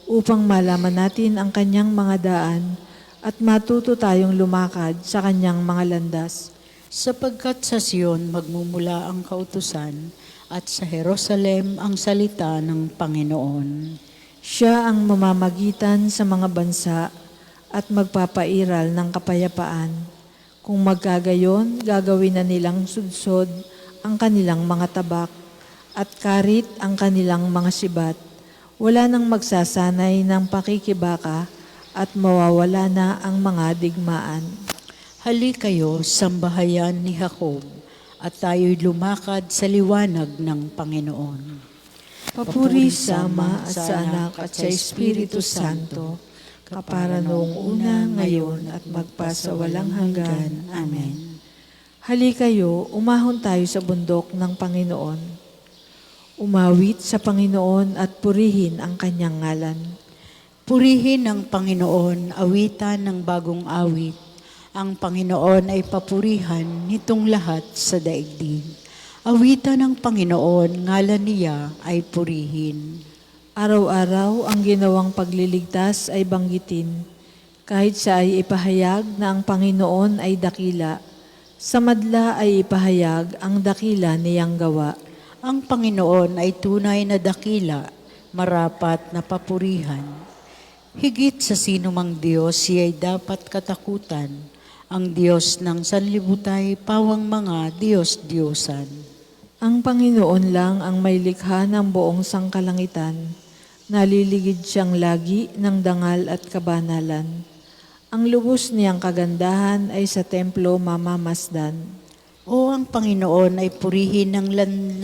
upang malaman natin ang Kanyang mga daan at matuto tayong lumakad sa Kanyang mga landas. Sapagkat sa Siyon magmumula ang kautusan at sa Jerusalem ang salita ng Panginoon. Siya ang mamamagitan sa mga bansa at magpapairal ng kapayapaan. Kung magkagayon, gagawin na nilang sudsod ang kanilang mga tabak at karit ang kanilang mga sibat. Wala nang magsasanay ng pakikibaka at mawawala na ang mga digmaan. Hali kayo, sambahayan ni Jacob, at tayo'y lumakad sa liwanag ng Panginoon. Papuri sa Ama at sa Anak at sa Espiritu Santo, kapara noong una, ngayon at magpasawalang hanggan. Amen. Hali kayo, umahon tayo sa bundok ng Panginoon. Umawit sa Panginoon at purihin ang Kanyang ngalan. Purihin ang Panginoon, awitan ng bagong awit. Ang Panginoon ay papurihan nitong lahat sa daigdig. Awitan ng Panginoon, ngalan niya ay purihin. Araw-araw ang ginawang pagliligtas ay banggitin, kahit siya ay ipahayag na ang Panginoon ay dakila. Sa madla ay ipahayag ang dakila niyang gawa. Ang Panginoon ay tunay na dakila, marapat na papurihan. Higit sa sino mang Diyos, siya'y dapat katakutan. Ang Diyos ng sanlibutan, pawang mga Diyos-Diyosan. Ang Panginoon lang ang may likha ng buong sangkalangitan. Naliligid siyang lagi ng dangal at kabanalan. Ang lubos niyang kagandahan ay sa templo mamamasdan. O ang Panginoon ay purihin ng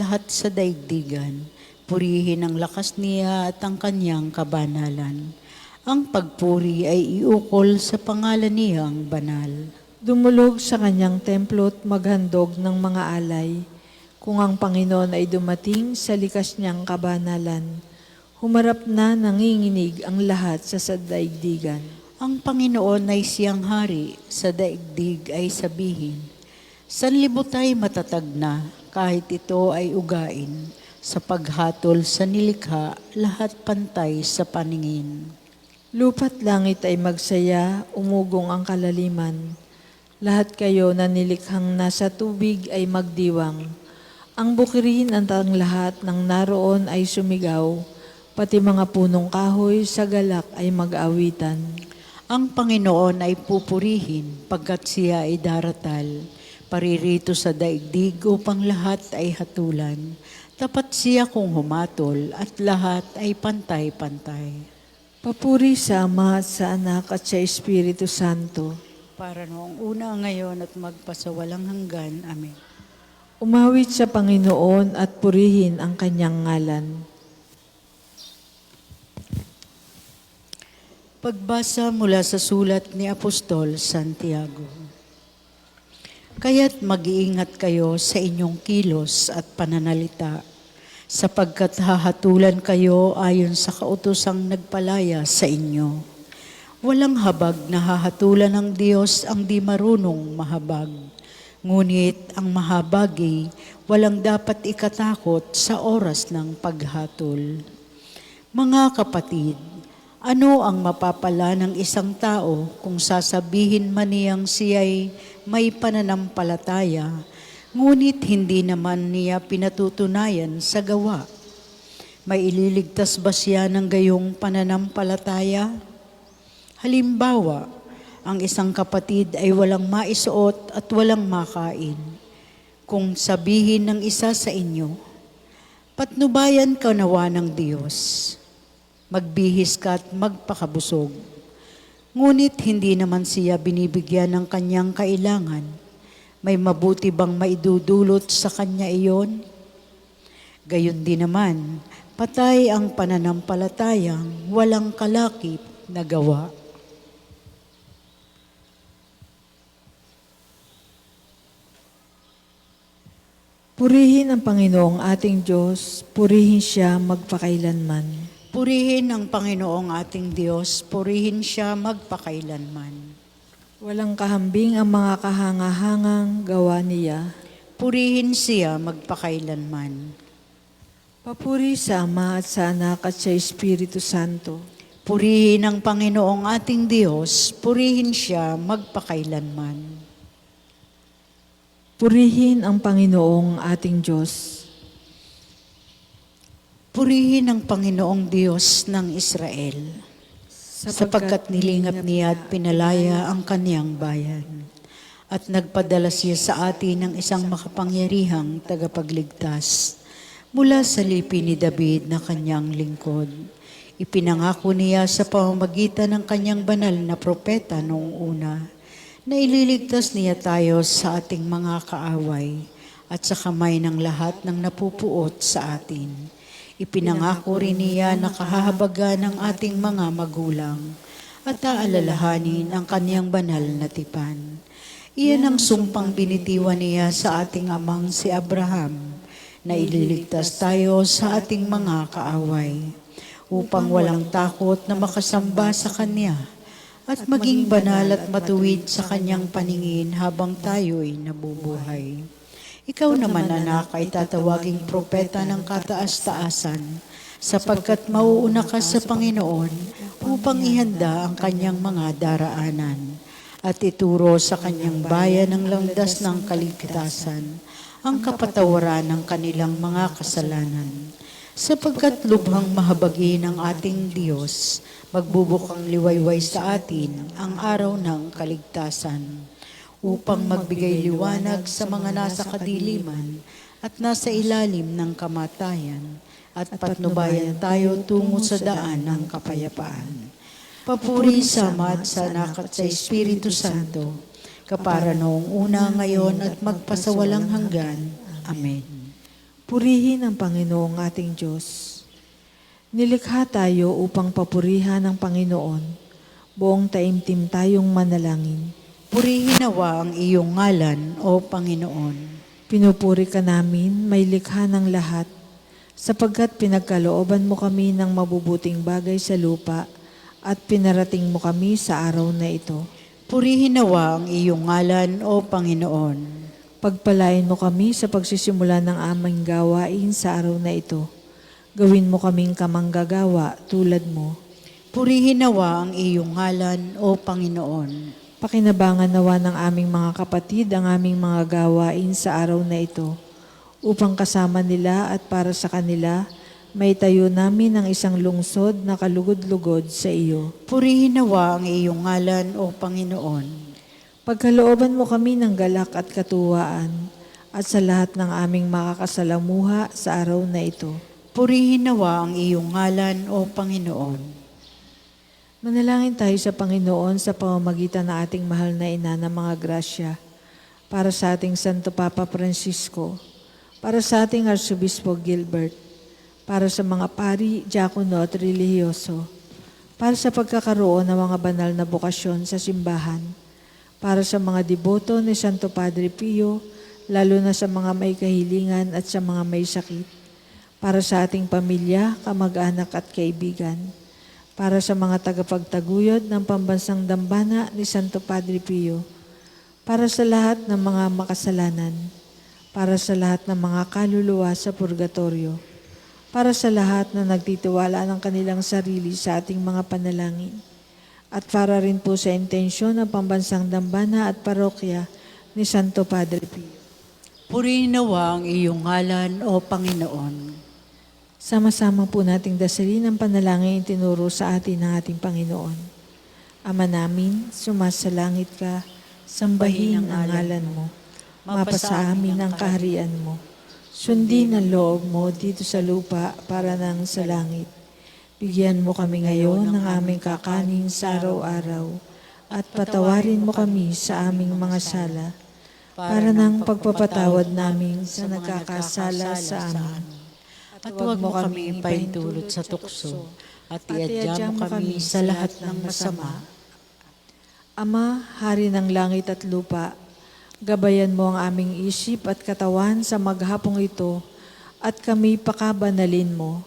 lahat sa daigdigan. Purihin ang lakas niya at ang kanyang kabanalan. Ang pagpuri ay iukol sa pangalan niyang banal. Dumulog sa kanyang templo't maghandog ng mga alay. Kung ang Panginoon ay dumating sa likas niyang kabanalan, humarap na nanginginig ang lahat sa daigdigan. Ang Panginoon ay siyang hari, sa daigdig ay sabihin. Sanlibutan matatag na, kahit ito ay ugain. Sa paghatol sa nilikha, lahat pantay sa paningin. Lupa't langit ay magsaya, umugong ang kalaliman. Lahat kayo na nilikhang nasa tubig ay magdiwang. Ang bukirin at ang lahat ng naroon ay sumigaw, pati mga punong kahoy sa galak ay mag-awitan. Ang Panginoon ay pupurihin, pagkat siya ay daratal. Paririto sa daigdig upang lahat ay hatulan. Tapat siya kung humatol at lahat ay pantay-pantay. Papuri sa Ama at sa Anak at sa Espiritu Santo. Para noong una, ngayon at magpasawalang hanggan. Amen. Umawit sa Panginoon at purihin ang kanyang ngalan. Pagbasa mula sa sulat ni Apostol Santiago. Kaya't mag-iingat kayo sa inyong kilos at pananalita, sapagkat hahatulan kayo ayon sa kautosang nagpalaya sa inyo. Walang habag na hahatulan ng Diyos ang di marunong mahabag. Ngunit ang mahabagi, walang dapat ikatakot sa oras ng paghatol. Mga kapatid, ano ang mapapala ng isang tao kung sasabihin man niyang siya'y may pananampalataya, ngunit hindi naman niya pinatutunayan sa gawa? May ililigtas ba siya ng gayong pananampalataya? Halimbawa, ang isang kapatid ay walang maisuot at walang makain. Kung sabihin ng isa sa inyo, patnubayan ka nawa ng Diyos, magbihis ka at magpakabusog. Ngunit hindi naman siya binibigyan ng kanyang kailangan. May mabuti bang maidudulot sa kanya iyon? Gayon din naman, patay ang pananampalatayang walang kalakip na gawa. Purihin ang Panginoong ating Diyos, purihin siya magpakailanman. Purihin ang Panginoong ating Diyos, purihin siya magpakailanman. Walang kahambing ang mga kahangahangang gawa niya. Purihin siya magpakailanman. Papuri sa Ama at sa Anak at sa Espiritu Santo. Purihin ang Panginoong ating Diyos, purihin siya magpakailanman. Purihin ang Panginoong ating Diyos. Purihin ang Panginoong Diyos ng Israel, sapagkat nilingap niya at pinalaya ang kaniyang bayan, at nagpadala siya sa atin ng isang makapangyarihang tagapagligtas mula sa lipi ni David na kanyang lingkod. Ipinangako niya sa pamamagitan ng kanyang banal na propeta noong una, na ililigtas niya tayo sa ating mga kaaway at sa kamay ng lahat ng napupuot sa atin. Ipinangako rin niya na kahahabagan ng ating mga magulang at aalalahanin ang kaniyang banal na tipan. Iyan ang sumpang binitiwan niya sa ating amang si Abraham, na ililigtas tayo sa ating mga kaaway, upang walang takot na makasamba sa Kanya at maging banal at matuwid sa Kanyang paningin habang tayo'y nabubuhay. Ikaw naman, anak, ay tatawaging propeta ng kataas-taasan, sapagkat mauuna ka sa Panginoon upang ihanda ang Kanyang mga daraanan at ituro sa Kanyang bayan ang landas ng kaligtasan, ang kapatawaran ng kanilang mga kasalanan. Sapagkat lubhang mahabagi ng ating Diyos, magbubukang liwayway sa atin ang araw ng kaligtasan, upang magbigay liwanag sa mga nasa kadiliman at nasa ilalim ng kamatayan, at patnubayan tayo tungo sa daan ng kapayapaan. Papuri sa Ama at sa Anak at sa Espiritu Santo, kapara noong una, ngayon at magpasawalang hanggan. Amen. Purihin ang Panginoong ating Diyos. Nilikha tayo upang papurihan ang Panginoon. Buong taimtim tayong manalangin. Purihin nawa ang iyong ngalan, O Panginoon. Pinupuri ka namin, may likha ng lahat, sapagkat pinagkalooban mo kami ng mabubuting bagay sa lupa at pinarating mo kami sa araw na ito. Purihin nawa ang iyong ngalan, O Panginoon. Pagpalain mo kami sa pagsisimula ng aming gawain sa araw na ito. Gawin mo kaming kamanggagawa tulad mo. Purihin nawa ang iyong ngalan, O Panginoon. Pakinabangan nawa ng aming mga kapatid ang aming mga gawain sa araw na ito, upang kasama nila at para sa kanila, may tayo namin ang isang lungsod na kalugod-lugod sa iyo. Purihin nawa ang iyong ngalan, O Panginoon. Pagkalooban mo kami ng galak at katuwaan, at sa lahat ng aming makakasalamuha sa araw na ito. Purihin nawa ang iyong ngalan, O Panginoon. Manalangin tayo sa Panginoon sa pamamagitan ng ating mahal na ina ng mga grasya, para sa ating Santo Papa Francisco, para sa ating Arsobispo Gilbert, para sa mga pari, diakono at relihiyoso, para sa pagkakaroon ng mga banal na bokasyon sa simbahan, para sa mga deboto ni Santo Padre Pio, lalo na sa mga may kahilingan at sa mga may sakit, para sa ating pamilya, kamag-anak at kaibigan, para sa mga tagapagtaguyod ng pambansang dambana ni Santo Padre Pio, para sa lahat ng mga makasalanan, para sa lahat ng mga kaluluwa sa purgatorio, para sa lahat na nagtitiwala ng kanilang sarili sa ating mga panalangin, at para rin po sa intensyon ng pambansang dambana at parokya ni Santo Padre Pio. Purihin nawa ang iyong ngalan, O Panginoon. Sama-sama po nating dasalin ang panalangin tinuro sa atin ng ating Panginoon. Ama namin, sumasalangit ka, sambahin ang ngalan mo. Mapasa amin ang kaharian mo. Sundin ang loob mo dito sa lupa para nang sa langit. Bigyan mo kami ngayon ng aming kakanin sa araw-araw at patawarin mo kami sa aming mga sala para nang pagpapatawad namin sa nagkakasala sa amin. At huwag mo kami ipahintulot sa tukso, at iadya mo kami sa lahat ng masama. Ama, Hari ng langit at lupa, gabayan mo ang aming isip at katawan sa maghapong ito, at kami pakabanalin mo.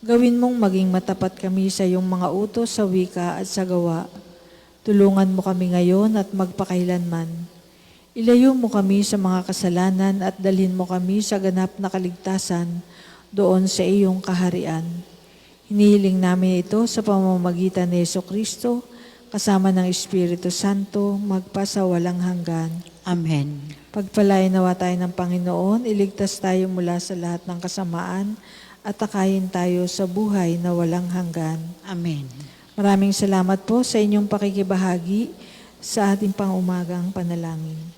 Gawin mong maging matapat kami sa iyong mga utos sa wika at sa gawa. Tulungan mo kami ngayon at magpakailanman. Ilayo mo kami sa mga kasalanan at dalhin mo kami sa ganap na kaligtasan doon sa iyong kaharian. Hinihiling namin ito sa pamamagitan ni Jesucristo, kasama ng Espiritu Santo, magpasawalang hanggan. Amen. Pagpalain nawa tayo ng Panginoon, iligtas tayo mula sa lahat ng kasamaan, at takayin tayo sa buhay na walang hanggan. Amen. Maraming salamat po sa inyong pakikibahagi sa ating pangumagang panalangin.